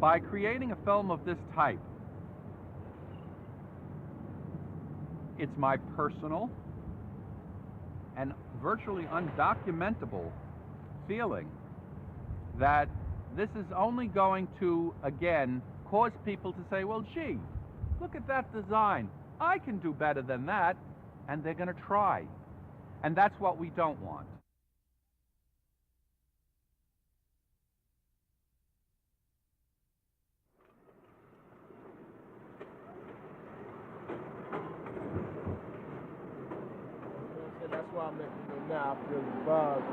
By creating a film of this type, it's my personal and virtually undocumentable feeling that this is only going to, again, cause people to say, well, gee, look at that design. I can do better than that. And they're going to try. And that's what we don't want. That's why I'm now I feel the vibes.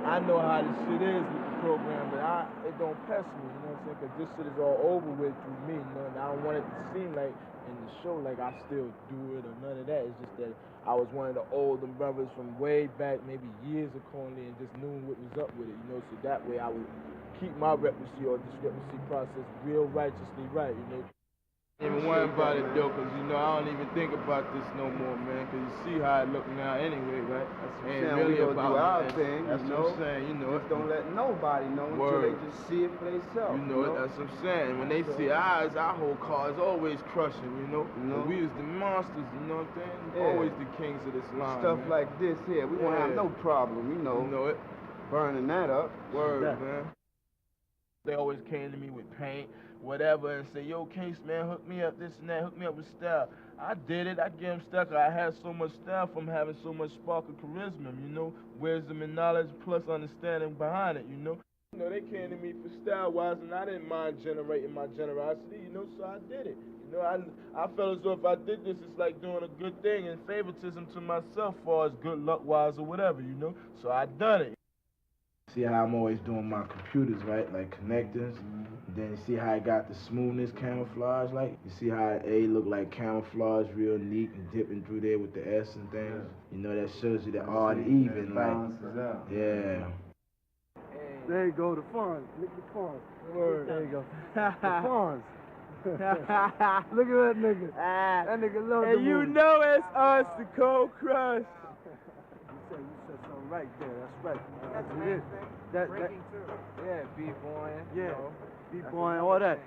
I know how this shit is with the program, but it don't pest me, you know what I'm saying? Because this shit is all over with through me, you know, and I don't want it to seem like in the show like I still do it or none of that. It's just that I was one of the older brothers from way back, maybe years ago, and just knew what was up with it, you know, so that way I would keep my reparacy or discrepancy process real righteously right, you know. Even worry about it though, cause you know I don't even think about this no more, man. Cause you see how it look now anyway, right? That's what I'm saying. Really we about do our thing. That's you know? What I'm saying. You know, just don't let nobody know until they just see it for themselves. You know, that's what I'm saying. When they see ours, our whole car is always crushing. You know, we was the monsters. You know what I'm saying? Yeah. Always the kings of this line. Stuff man. like this here, we won't have no problem. You know it. Burning that up. Word, man. They always came to me with paint, whatever, and say, yo, Case, man, hook me up this and that, hook me up with style. I did it. I gave him style. I had so much style from having so much spark of charisma, you know, wisdom and knowledge plus understanding behind it, you know. You know, they came to me for style-wise, and I didn't mind generating my generosity, you know, so I did it. You know, I felt as though if I did this, it's like doing a good thing and favoritism to myself as far as good luck-wise or whatever, you know. So I done it. See how I'm always doing my computers, right? Like connectors. Then you see how I got the smoothness camouflage, like you see how A look like camouflage, real neat and dipping through there with the S and things. You know, that shows you the odd and even, like yeah. There you go, the Fonz. Look at the Fonz. Word. There you go. The Fonz. Look at that nigga. That nigga loves the And you movie. know it's us, the Cold Crush. You said something right there. That's right. That's the main thing. Breaking too. Yeah, B-boy. Yeah, B-boy and all that.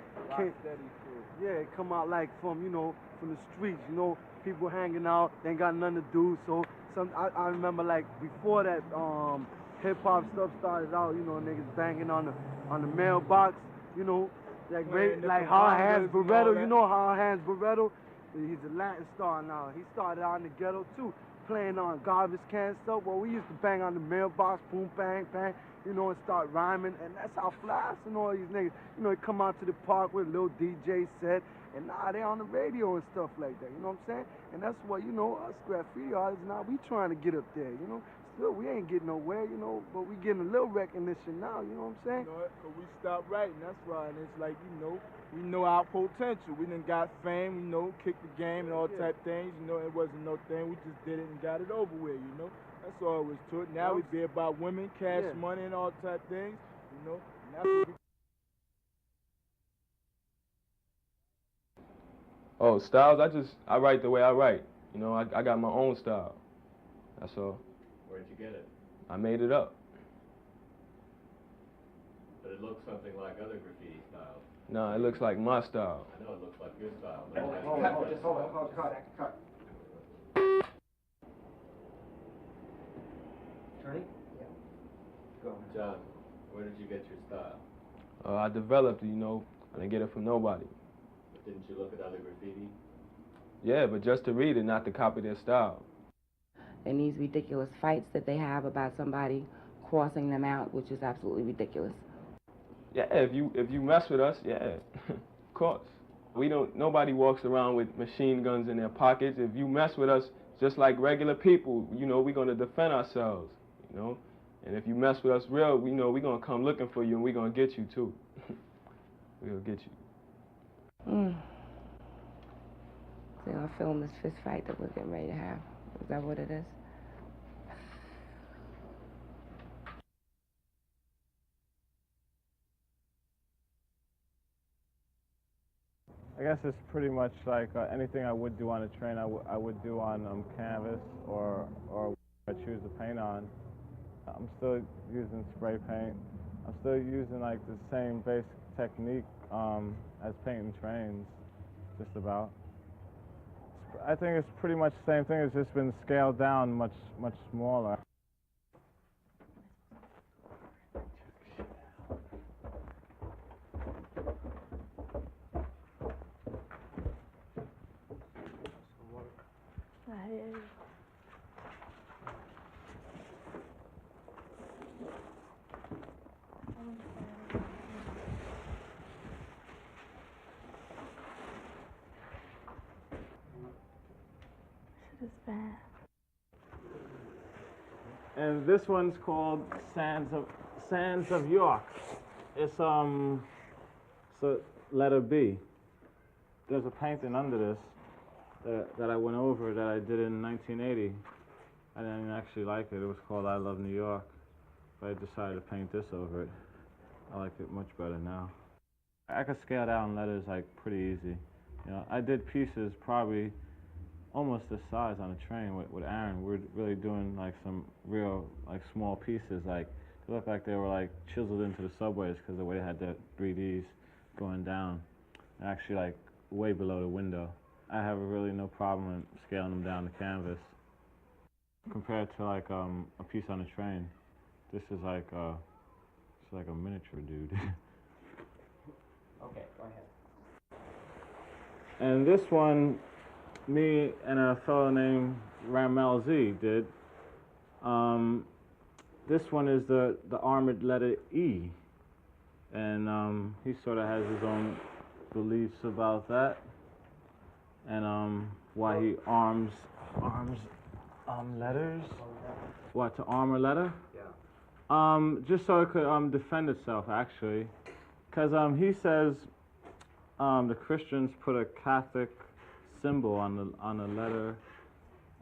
Yeah, come out like from, you know, from the streets, you know, people hanging out, they ain't got nothing to do. So I remember like before that hip hop stuff started out, you know, niggas banging on the mailbox, you know, like Hard Hands Barretto, you know Hard Hands Barretto? He's a Latin star now. He started out in the ghetto too, playing on garbage can stuff. Well, we used to bang on the mailbox, boom, bang, bang, you know, and start rhyming, and that's how Flash and all these niggas, you know, they come out to the park with a little DJ set, and now they on the radio and stuff like that, you know what I'm saying? And that's what, you know, us graffiti artists now, we trying to get up there, you know? Still, we ain't getting nowhere, you know, but we getting a little recognition now, you know what I'm saying? You know it, cause we stopped writing, that's why, and it's like, we know our potential. We done got fame, you know, kicked the game and all type things, you know, it wasn't no thing, we just did it and got it over with, you know? That's all it was to it. Now we be about women, cash money and all type things, you know, and that's what we... Oh, styles, I write the way I write. You know, I got my own style. That's all. Where'd you get it? I made it up. But it looks something like other graffiti styles. No, it looks like my style. I know it looks like your style. Hold on, cut. Attorney? Yeah. Go. John, where did you get your style? I developed it, you know. I didn't get it from nobody. But didn't you look at other graffiti? Yeah, but just to read it, not to copy their style. And these ridiculous fights that they have about somebody crossing them out, which is absolutely ridiculous. Yeah, if you mess with us, yeah, of course. Nobody walks around with machine guns in their pockets. If you mess with us, just like regular people, you know, we're gonna defend ourselves, you know. And if you mess with us real, we know we're gonna come looking for you and we're gonna get you too. We'll get you. So I film this fist fight that we're getting ready to have. Is that what it is? I guess it's pretty much like anything I would do on a train, I would do on canvas or I choose to paint on. I'm still using spray paint. I'm still using like the same basic technique as painting trains, just about. I think it's pretty much the same thing. It's just been scaled down much smaller. That is. Shit is bad. And this one's called Sands of York. It's so letter B. There's a painting under this that I went over that I did in 1980. I didn't actually like it. It was called I Love New York. But I decided to paint this over it. I like it much better now. I could scale down letters like pretty easy. You know, I did pieces probably almost this size on a train with Aaron. We're really doing like some real like small pieces. Like they look like they were like chiseled into the subways because the way they had the 3Ds going down, actually like way below the window. I have really no problem in scaling them down to canvas. Compared to like a piece on a train, this is like it's like a miniature dude. Okay, go ahead. And this one, me and a fellow named Ramel Z did. This one is the armored letter E, and he sort of has his own beliefs about that, and why he arms letters. What, to arm a letter? Yeah. Just so it could defend itself, actually, because he says the Christians put a Catholic symbol on the letter,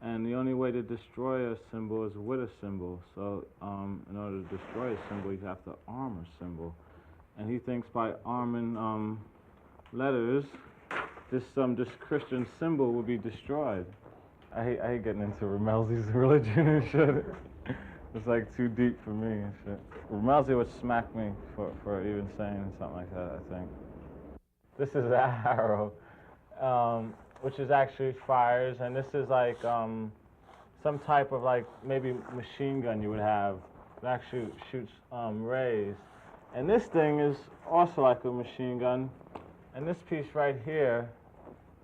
and the only way to destroy a symbol is with a symbol. So in order to destroy a symbol, you have to arm a symbol, and he thinks by arming letters, this Christian symbol would be destroyed. I hate getting into Ramelzi's religion and shit. It's like too deep for me and shit. Ramelzi would smack me for even saying something like that, I think. This is an arrow, which is actually fires, and this is like some type of like maybe machine gun you would have that actually shoots rays. And this thing is also like a machine gun. And this piece right here,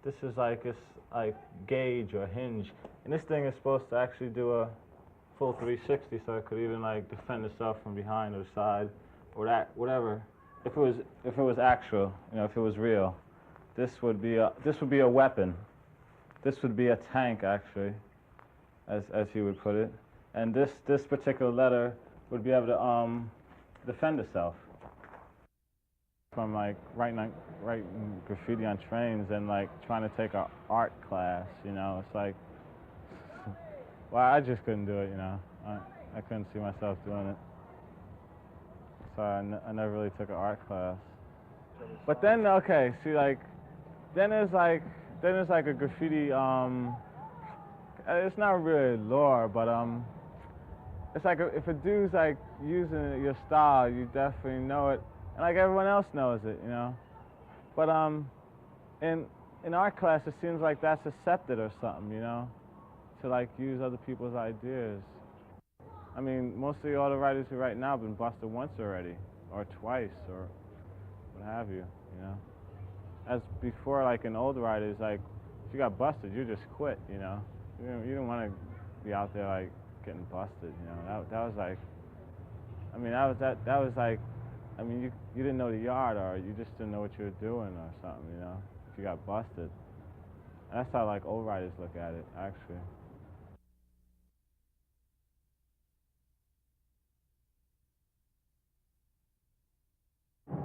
this is like this like gauge or hinge, and this thing is supposed to actually do a full 360, so it could even like defend itself from behind or the side, or that whatever. If it was actual, you know, if it was real, this would be a weapon. This would be a tank, actually, as he would put it. And this particular letter would be able to defend itself from like writing graffiti on trains and like trying to take an art class, you know. It's like, well, I just couldn't do it, you know. I couldn't see myself doing it. So I never really took an art class. But then, okay, see, like, then there's like a graffiti, it's not really lore, but it's like if a dude's like using your style, you definitely know it. And like everyone else knows it, you know. But in art class, it seems like that's accepted or something, you know, to like use other people's ideas. I mean, mostly all the writers who write now have been busted once already, or twice, or what have you, you know. As before, like in old writers, like if you got busted, you just quit, you know. You didn't want to be out there like getting busted, you know. That was like, I mean, that was like. I mean, you didn't know the yard, or you just didn't know what you were doing or something, you know, if you got busted. And that's how, like, old writers look at it, actually.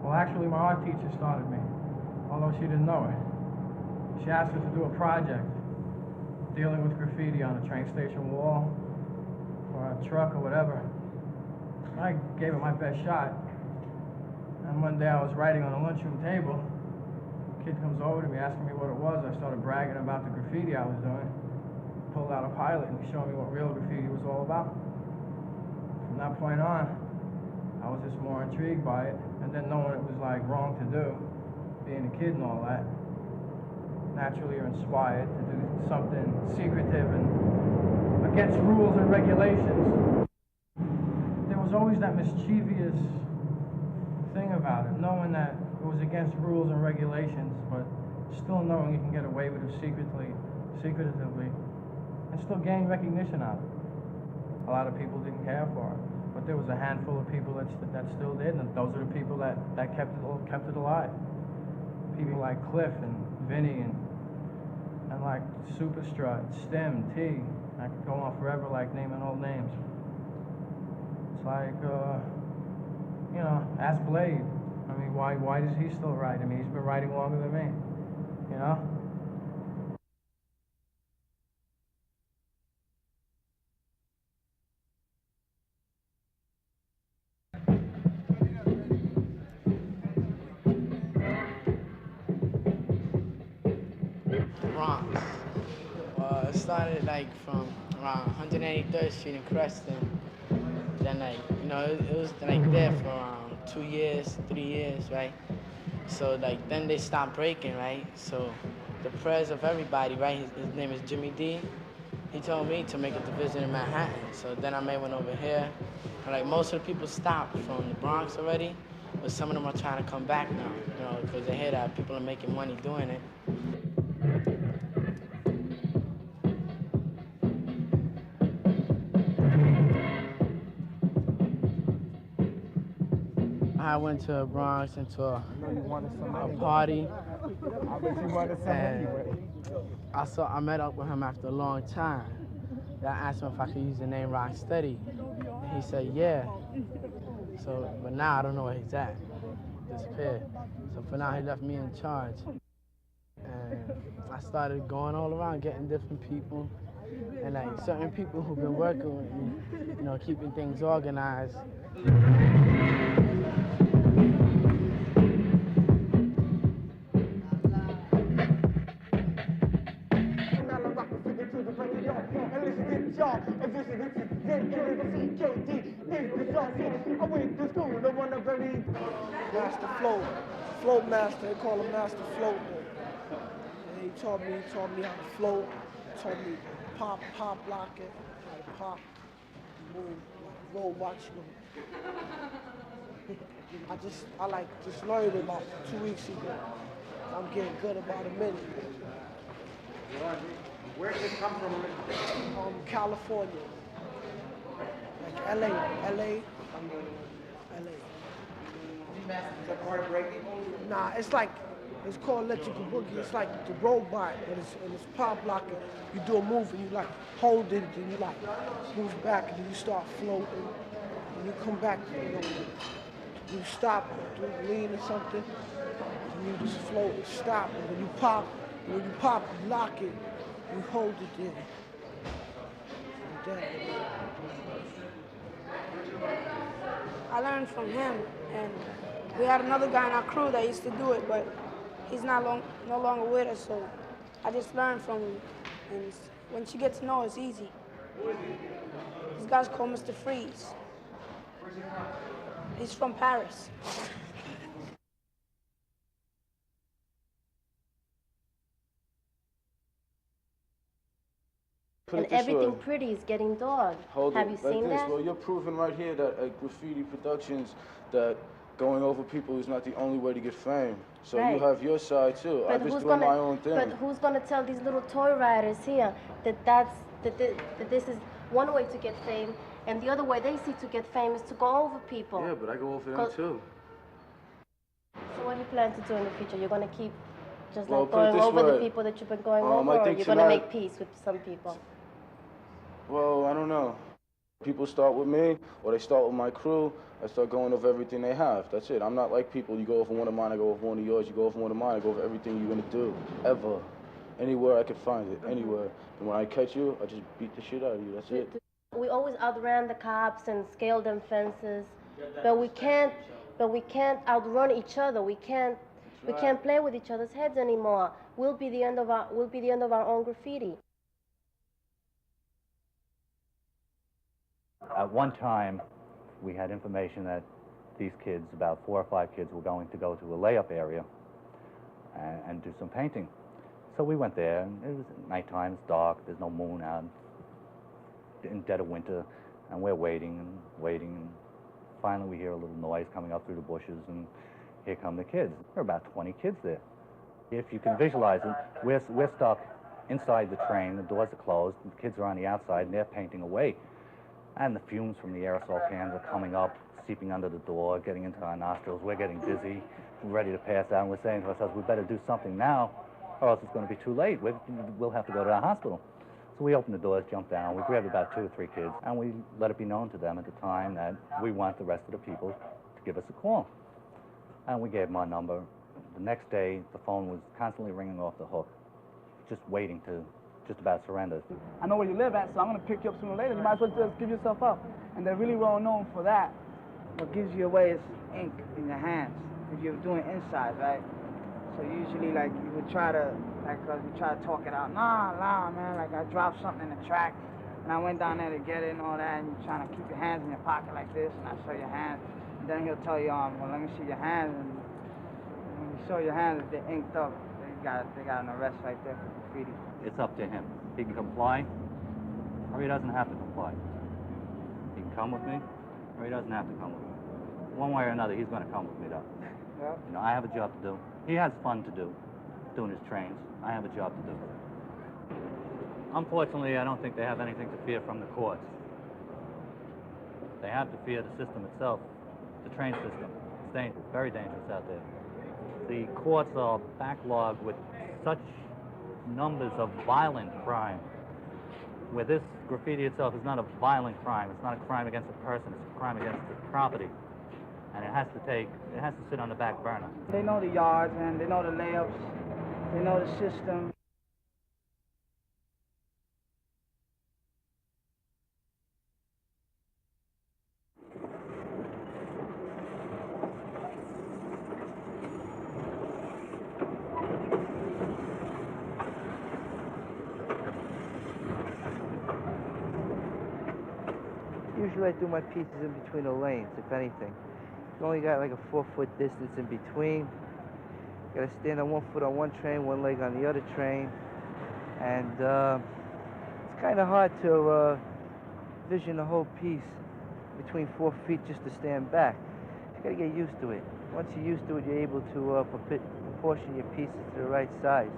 Well, actually, my art teacher started me, although she didn't know it. She asked us to do a project dealing with graffiti on a train station wall or a truck or whatever. I gave it my best shot. And one day I was writing on a lunchroom table. A kid comes over to me asking me what it was. I started bragging about the graffiti I was doing. Pulled out a pilot and he showed me what real graffiti was all about. From that point on, I was just more intrigued by it, and then knowing it was like wrong to do, being a kid and all that, naturally you're inspired to do something secretive and against rules and regulations. There was always that mischievous thing about it, knowing that it was against rules and regulations, but still knowing you can get away with it secretively, and still gain recognition out of it. A lot of people didn't care for it, but there was a handful of people that still did, and those are the people that kept it alive. People like Cliff and Vinny and like Superstrut, Stem, T. I could go on forever, like naming old names. It's like, you know, ask Blade. I mean, why does he still write? I mean, he's been writing longer than me, you know? Bronx. It started like from around 183rd Street in Creston. Then like, you know, it was like there for around 2 years, 3 years, right? So like then they stopped breaking, right? So the prayers of everybody, right? His name is Jimmy D. He told me to make a division in Manhattan. So then I made one over here. And like most of the people stopped from the Bronx already, but some of them are trying to come back now, you know, because they hear that people are making money doing it. I went to the Bronx and to a party, and I met up with him after a long time. I asked him if I could use the name Rocksteady, and he said yeah. So, but now I don't know where he's at. Disappeared. So for now he left me in charge, and I started going all around getting different people, and like certain people who've been working with me, you know, keeping things organized. Master float master, they call him Master Float. And he taught me how to float, taught me pop lock it, how to pop, move, roll watching. I just learned it about 2 weeks ago. I'm getting good about a minute. Where did it come from originally? California. Like LA. Is that part of breaking? Nah, it's called electrical boogie. It's like the robot, and it's pop locking. You do a move and you like hold it, and you like move back, and then you start floating, and you come back, you know, you stop, do a lean or something, and you just float and stop, and when you pop, you lock it, you hold it there. And then, I learned from him, and we had another guy in our crew that used to do it, but he's no longer with us, so I just learned from him. And once you get to know, it's easy. This guy's called Mr. Freeze. He's from Paris. And everything pretty is getting dog. Have you seen that? Well, you're proving right here that at Graffiti Productions that going over people is not the only way to get fame. So Right. you have your side too. But I'm just doing my own thing. But who's gonna tell these little toy riders here that this is one way to get fame, and the other way they see to get fame is to go over people? Yeah, but I go over them too. So what do you plan to do in the future? You're gonna keep just Well, like put it going this over the way. people that you've been going I over, or think you're gonna tonight- make peace with some people? Well, I don't know. People start with me, or they start with my crew. I start going over everything they have. That's it. I'm not like people. You go over one of mine, I go over one of yours. You go over one of mine, I go over everything you're gonna do, ever. Anywhere I can find it, anywhere. And when I catch you, I just beat the shit out of you. That's it. We always outran the cops and scaled them fences, but we can't outrun each other. We can't play with each other's heads anymore. We'll be the end of our own graffiti. At one time, we had information that these kids, about 4 or 5 kids, were going to go to a layup area and do some painting. So we went there, and it was nighttime, it's dark, there's no moon out, in dead of winter, and we're waiting and waiting, and finally we hear a little noise coming up through the bushes, and here come the kids. There are about 20 kids there. If you can visualize it, we're stuck inside the train, the doors are closed, the kids are on the outside, and they're painting away. And the fumes from the aerosol cans are coming up, seeping under the door, getting into our nostrils. We're getting dizzy, we're ready to pass out, and we're saying to ourselves, we better do something now, or else it's going to be too late. We'll have to go to the hospital. So we opened the doors, jumped down, we grabbed about 2 or 3 kids, and we let it be known to them at the time that we want the rest of the people to give us a call. And we gave them our number. The next day, the phone was constantly ringing off the hook, just waiting to just about surrender. I know where you live at, so I'm going to pick you up sooner or later. You might as well just give yourself up. And they're really well known for that. What gives you away is ink in your hands, if you're doing inside, right? So usually, like, you would try to, like, we try to talk it out. Nah, man, like, I dropped something in the track, and I went down there to get it and all that, and you're trying to keep your hands in your pocket like this, and I show your hands. And then he'll tell you, well, let me see your hands, and when you show your hands, if they're inked up, they got an arrest right there for graffiti. It's up to him. He can comply, or he doesn't have to comply. He can come with me, or he doesn't have to come with me. One way or another, he's going to come with me, though. Yeah. You know, I have a job to do. He has fun to do, doing his trains. I have a job to do. Unfortunately, I don't think they have anything to fear from the courts. They have to fear the system itself, the train system. It's dangerous, very dangerous out there. The courts are backlogged with such numbers of violent crime, where this graffiti itself is not a violent crime. It's not a crime against a person. It's a crime against the property. And it has to sit on the back burner. They know the yards, and they know the layups, they know the system. Usually I do my pieces in between the lanes, if anything. You only got like a 4-foot distance in between. You gotta stand on 1 foot on one train, 1 leg on the other train. And it's kind of hard to vision the whole piece between 4 feet just to stand back. You gotta get used to it. Once you're used to it, you're able to proportion your pieces to the right size.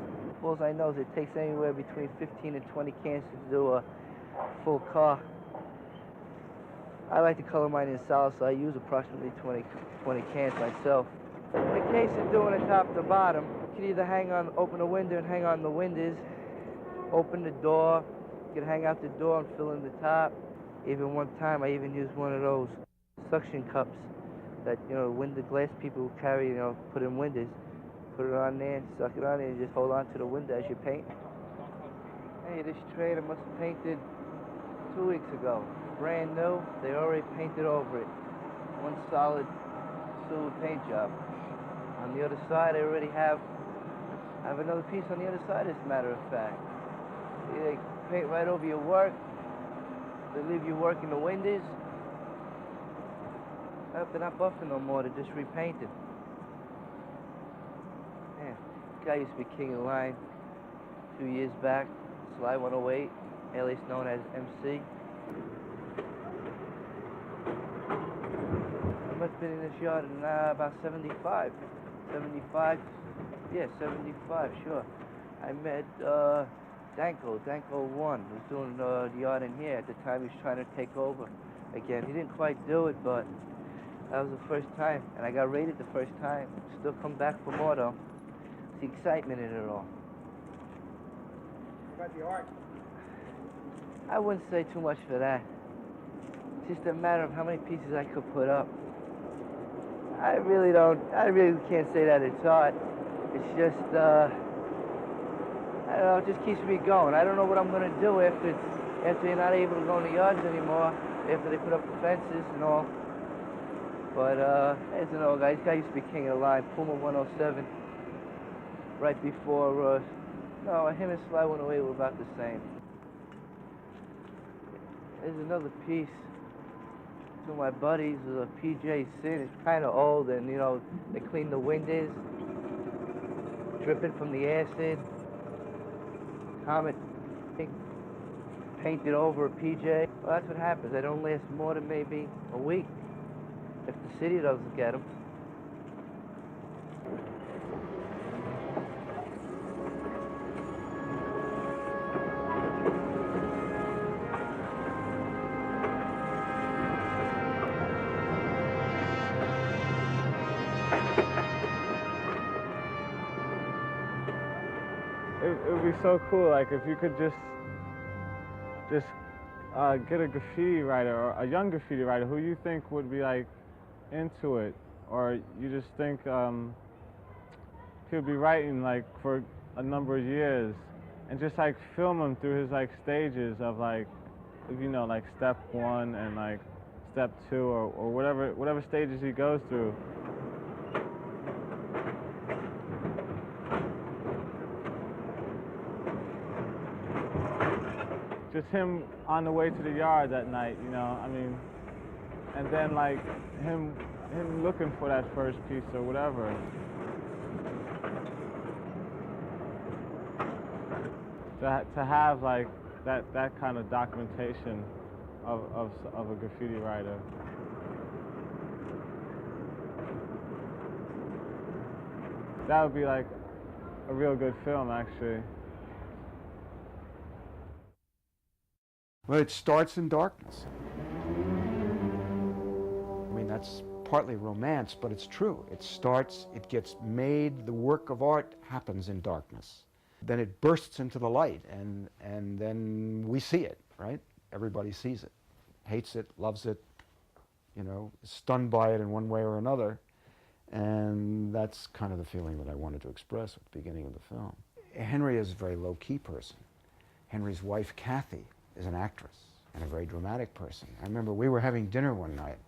All I know is it takes anywhere between 15 and 20 cans to do a full car. I like to color mine in solid, so I use approximately 20 cans myself. In the case of doing it top to bottom, you can either open the window and hang on the windows, open the door, you can hang out the door and fill in the top. Even one time, I even used one of those suction cups that, you know, window glass people will carry, you know, put in windows. Put it on there, suck it on there, and just hold on to the window as you paint. Hey, this train I must have painted 2 weeks ago. Brand new, they already painted over it. One solid silver paint job. On the other side, I already have another piece on the other side, as a matter of fact. See, they paint right over your work. They leave you work in the windows. They're not buffing no more, they're just repainted. Man, this guy used to be king of the line 2 years back. Sly 108, alias known as MC. I must have been in this yard in about 75. 75, yeah, 75, sure. I met Danko 1, who was doing the yard in here. At the time, he was trying to take over again. He didn't quite do it, but that was the first time. And I got rated the first time. Still come back for more, though. It's the excitement in it all. About the art? I wouldn't say too much for that. It's just a matter of how many pieces I could put up. I really can't say that it's art. It's just, I don't know, it just keeps me going. I don't know what I'm going to do after you're not able to go in the yards anymore, after they put up the fences and all. But, as an old guy, this guy used to be king of the line, Puma 107, right before, no, him and Sly 108 were about the same. There's another piece. of my buddies was a PJ Sin. It's kind of old, and you know, they clean the windows, dripping from the acid. Comet painted over a PJ. Well, that's what happens. They don't last more than maybe a week if the city doesn't get them. It would be so cool, like if you could just get a graffiti writer or a young graffiti writer who you think would be like into it, or you just think he'll be writing like for a number of years, and just like film him through his like stages of like, you know, like step 1 and like step 2 or whatever stages he goes through. Just him on the way to the yard that night, you know, I mean, and then like him looking for that first piece or whatever. To have like that kind of documentation of a graffiti writer. That would be like a real good film, actually. Well, it starts in darkness. I mean, that's partly romance, but it's true. It starts, it gets made, the work of art happens in darkness. Then it bursts into the light, and then we see it, right? Everybody sees it, hates it, loves it, you know, is stunned by it in one way or another. And that's kind of the feeling that I wanted to express at the beginning of the film. Henry is a very low-key person. Henry's wife, Kathy, is an actress and a very dramatic person. I remember we were having dinner one night,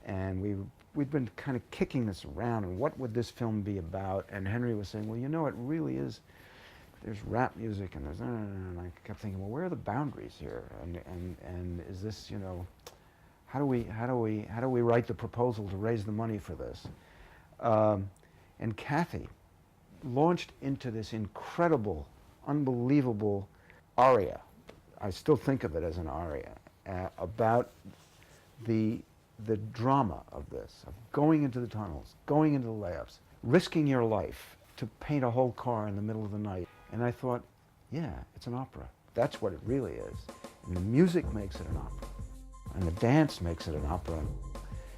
and we'd been kind of kicking this around, and what would this film be about? And Henry was saying, well, you know, it really is, there's rap music, and there's, and I kept thinking, well, where are the boundaries here? And is this, you know, how do we write the proposal to raise the money for this? And Kathy launched into this incredible, unbelievable aria. I still think of it as an aria, about the drama of this, of going into the tunnels, going into the layups, risking your life to paint a whole car in the middle of the night. And I thought, yeah, it's an opera. That's what it really is. And the music makes it an opera. And the dance makes it an opera.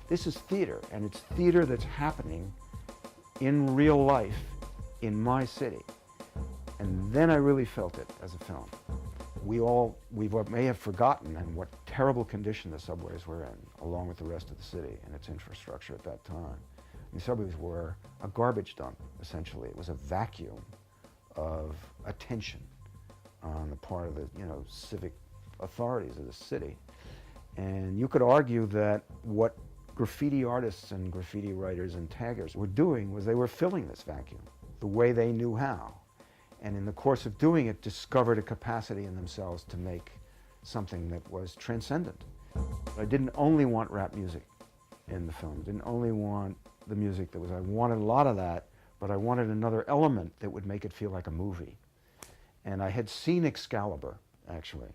This is theater, and it's theater that's happening in real life in my city. And then I really felt it as a film. We may have forgotten in what terrible condition the subways were in, along with the rest of the city and its infrastructure at that time. The subways were a garbage dump, essentially. It was a vacuum of attention on the part of the, you know, civic authorities of the city. And you could argue that what graffiti artists and graffiti writers and taggers were doing was they were filling this vacuum the way they knew how. And in the course of doing it, discovered a capacity in themselves to make something that was transcendent. I didn't only want rap music in the film. I didn't only want the music that was, I wanted a lot of that, but I wanted another element that would make it feel like a movie. And I had seen Excalibur, actually.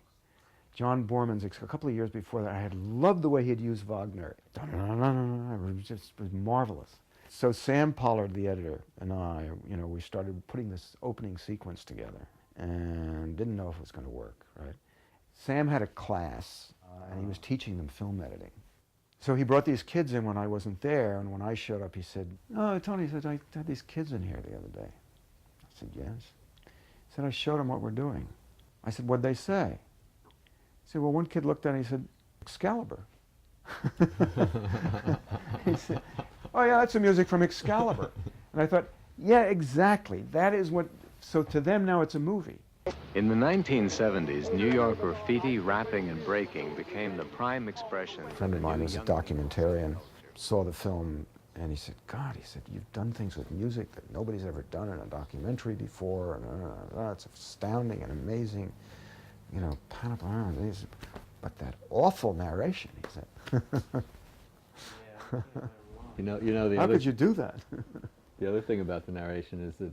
John Borman's, a couple of years before that, I had loved the way he had used Wagner. It was marvelous. So Sam Pollard, the editor, and I, you know, we started putting this opening sequence together and didn't know if it was going to work, right? Sam had a class, and he was teaching them film editing. So he brought these kids in when I wasn't there, and when I showed up, he said, oh, Tony, he said, I had these kids in here the other day. I said, yes. He said, I showed them what we're doing. I said, what'd they say? He said, well, one kid looked at it and he said, Excalibur. He said, oh yeah, that's the music from Excalibur. And I thought, yeah, exactly. That is what, so to them now it's a movie. In the 1970s, New York graffiti, rapping, and breaking became the prime expression. A friend of mine was a documentarian, saw the film, and he said, God, he said, you've done things with music that nobody's ever done in a documentary before, and it's astounding and amazing. You know, but that awful narration, he said. You know the How other, could you do that? The other thing about the narration is that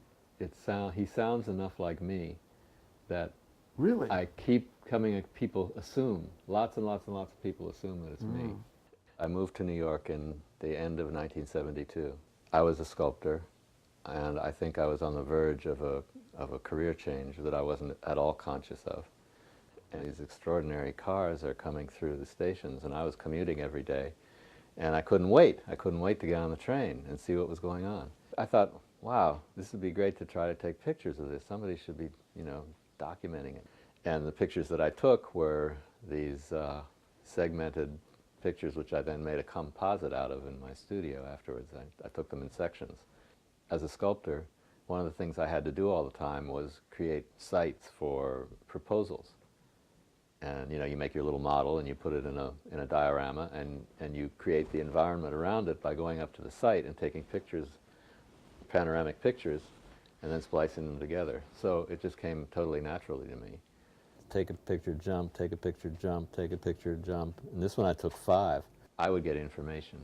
he sounds enough like me that really I keep coming. People assume, lots and lots and lots of people assume that it's me. I moved to New York in the end of 1972. I was a sculptor, and I think I was on the verge of a career change that I wasn't at all conscious of. And these extraordinary cars are coming through the stations, and I was commuting every day, and I couldn't wait. I couldn't wait to get on the train and see what was going on. I thought, wow, this would be great to try to take pictures of this. Somebody should be, documenting it. And the pictures that I took were these segmented pictures, which I then made a composite out of in my studio afterwards. I took them in sections. As a sculptor, one of the things I had to do all the time was create sites for proposals. And you make your little model and you put it in a diorama, and you create the environment around it by going up to the site and taking pictures, panoramic pictures, and then splicing them together. So it just came totally naturally to me. Take a picture, jump, take a picture, jump, take a picture, jump. And this one I took 5. I would get information.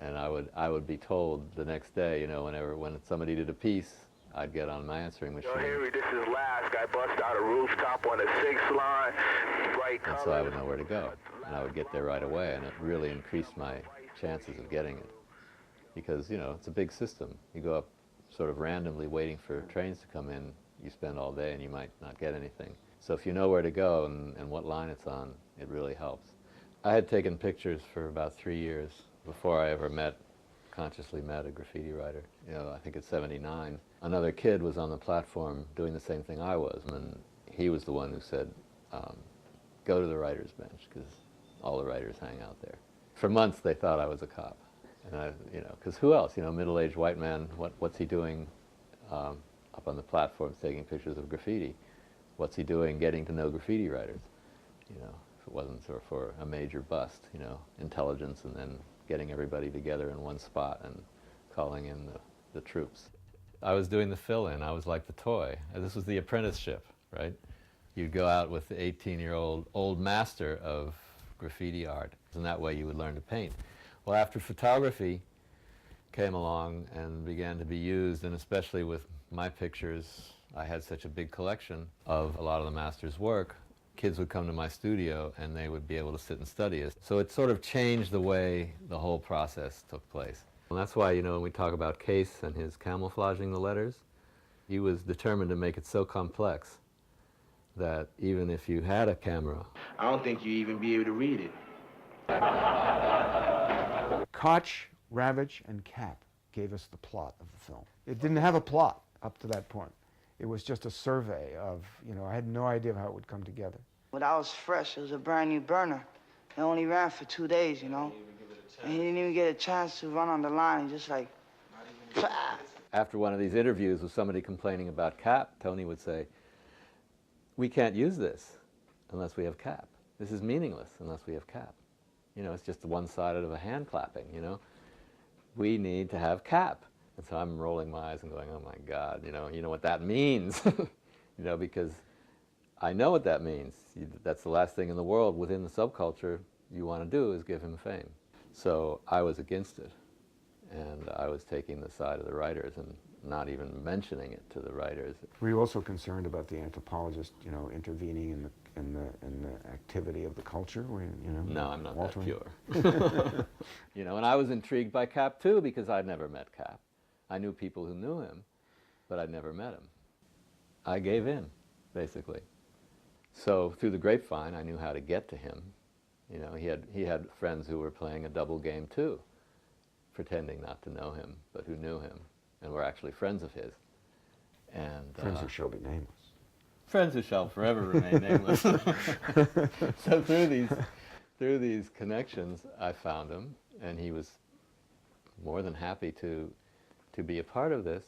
And I would be told the next day, when somebody did a piece, I'd get on my answering machine. Yo, Henry, this is Lask. I bust out a rooftop on the 6th line, bright colors. And so I would know where to go. And I would get there right away, and it really increased my chances of getting it. Because, it's a big system. You go up sort of randomly waiting for trains to come in, you spend all day and you might not get anything. So if you know where to go and what line it's on, it really helps. I had taken pictures for about 3 years before I ever consciously met a graffiti writer. I think at 79, another kid was on the platform doing the same thing I was, and he was the one who said, go to the writer's bench, because all the writers hang out there. For months they thought I was a cop. And because who else? Middle-aged white man, what's he doing up on the platforms taking pictures of graffiti? What's he doing getting to know graffiti writers? If it wasn't sort of for a major bust, intelligence and then getting everybody together in one spot and calling in the troops. I was doing the fill-in. I was like the toy. This was the apprenticeship, right? You'd go out with the 18-year-old old master of graffiti art, and that way you would learn to paint. Well, after photography came along and began to be used, and especially with my pictures, I had such a big collection of a lot of the master's work, kids would come to my studio and they would be able to sit and study it. So it sort of changed the way the whole process took place. And that's why, when we talk about Case and his camouflaging the letters, he was determined to make it so complex that even if you had a camera, I don't think you'd even be able to read it. Koch, Ravitch, and Kapp gave us the plot of the film. It didn't have a plot up to that point. It was just a survey of, I had no idea how it would come together. When I was fresh, it was a brand new burner. It only ran for 2 days, And he didn't even get a chance to run on the line, just like, After one of these interviews with somebody complaining about Kapp, Tony would say, we can't use this unless we have Kapp. This is meaningless unless we have Kapp. It's just one-sided of a hand clapping, We need to have Kapp. And so I'm rolling my eyes and going, oh my God, you know what that means, because I know what that means. That's the last thing in the world within the subculture you want to do is give him fame. So I was against it, and I was taking the side of the writers and not even mentioning it to the writers. Were you also concerned about the anthropologist, intervening in the activity of the culture? No, I'm not altering? that pure. And I was intrigued by Kapp too, because I'd never met Kapp. I knew people who knew him, but I'd never met him. I gave in, basically. So through the grapevine, I knew how to get to him. He had friends who were playing a double game too, pretending not to know him, but who knew him and were actually friends of his. And friends who shall be nameless. Friends who shall forever remain nameless. So through these connections, I found him, and he was more than happy to be a part of this.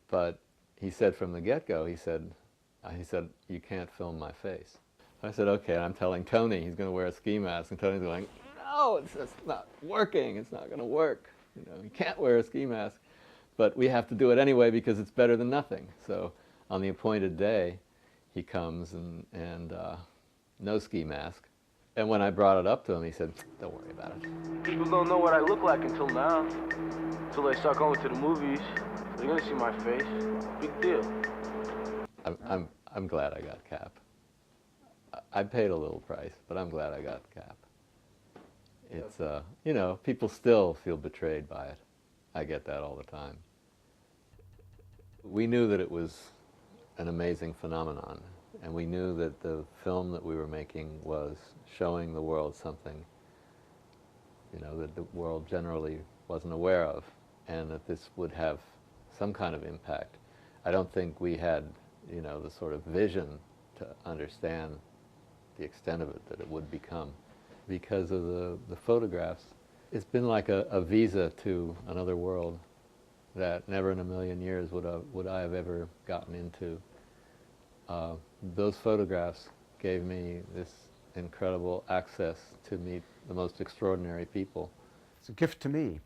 But he said from the get-go, he said, you can't film my face. I said, okay, and I'm telling Tony he's going to wear a ski mask, and Tony's going, no, it's not working, it's not going to work. You can't wear a ski mask. But we have to do it anyway because it's better than nothing. So on the appointed day, he comes and no ski mask, And when I brought it up to him, he said, don't worry about it. People don't know what I look like until now. Until they start going to the movies. They're gonna see my face. Big deal. I'm glad I got Cap. I paid a little price, but I'm glad I got Cap. It's, you know, people still feel betrayed by it. I get that all the time. We knew that it was an amazing phenomenon, and we knew that the film that we were making was showing the world something, you know, that the world generally wasn't aware of, and that this would have some kind of impact. I don't think we had, you know, the sort of vision to understand the extent of it that it would become. Because of the photographs, it's been like a visa to another world that never in a million years would I have ever gotten into. Those photographs gave me this incredible access to meet the most extraordinary people. It's a gift to me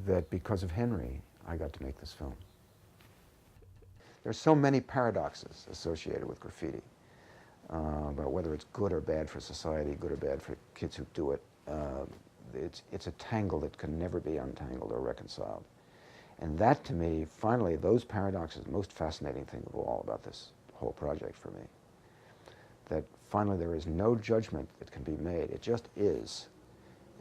that because of Henry, I got to make this film. There's so many paradoxes associated with graffiti about whether it's good or bad for society, good or bad for kids who do it. It's a tangle that can never be untangled or reconciled. And that, to me, finally, those paradoxes, the most fascinating thing of all about this whole project for me. That finally there is no judgment that can be made. It just is.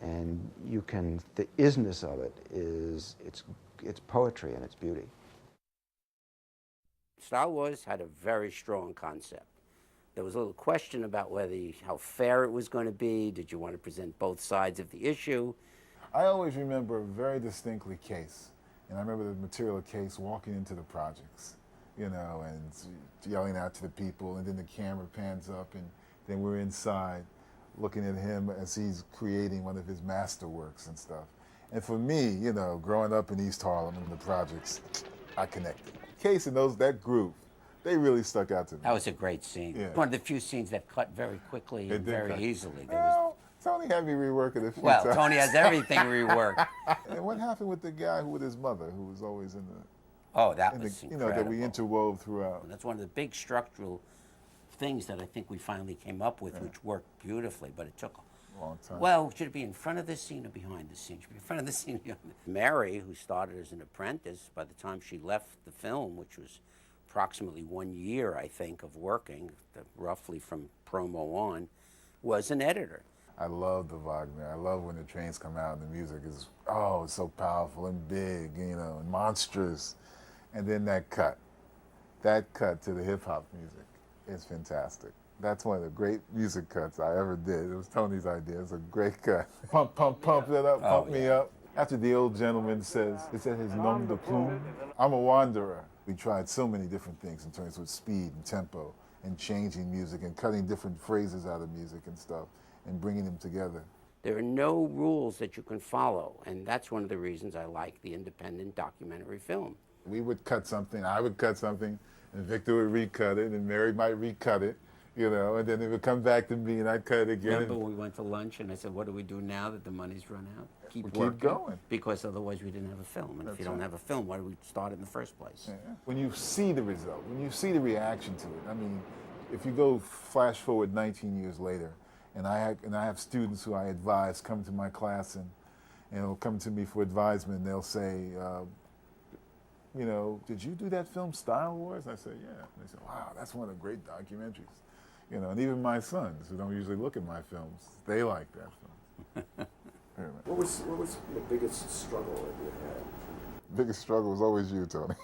And you can, the isness of it is, it's poetry and it's beauty. Star Wars had a very strong concept. There was a little question about how fair it was going to be. Did you want to present both sides of the issue? I always remember very distinctly Case. And I remember the material of Case walking into the projects, you know, and yelling out to the people, and then the camera pans up, and then we're inside looking at him as he's creating one of his masterworks and stuff. And for me, you know, growing up in East Harlem in the projects, I connected. Case and that group, they really stuck out to me. That was a great scene. Yeah. One of the few scenes that cut very quickly and very easily. Well, Tony had me rework it a few times. Well, Tony has everything reworked. And what happened with the guy with his mother, who was always in the... Oh, that was incredible. You know, that we interwove throughout. And that's one of the big structural things that I think we finally came up with, which worked beautifully, but it took a long time. Well, should it be in front of the scene or behind the scene? Should it be in front of the scene. Mary, who started as an apprentice, by the time she left the film, which was approximately 1 year, I think, of working, roughly from promo on, was an editor. I love the Wagner. I love when the trains come out and the music is, oh, it's so powerful and big, you know, and monstrous. And then that cut to the hip-hop music is fantastic. That's one of the great music cuts I ever did. It was Tony's idea. It's a great cut. Pump, pump, pump it up, pump me up. After the old gentleman says, it's at his nom de plume. I'm a wanderer. We tried so many different things in terms of speed and tempo and changing music and cutting different phrases out of music and stuff and bringing them together. There are no rules that you can follow, and that's one of the reasons I like the independent documentary film. We would cut something, I would cut something, and Victor would recut it, and Mary might recut it, you know, and then it would come back to me and I'd cut it again. Remember we went to lunch and I said, what do we do now that the money's run out? Keep going. Because otherwise we didn't have a film. And if you don't have a film, why do we start in the first place? Yeah. When you see the result, when you see the reaction to it, I mean, if you go flash forward 19 years later, and I have students who I advise come to my class and they'll come to me for advisement and they'll say, you know, did you do that film Star Wars? I say, yeah. And they say, wow, that's one of the great documentaries. You know, and even my sons, who don't usually look at my films, they like that film. What was the biggest struggle that you had? Biggest struggle was always you, Tony.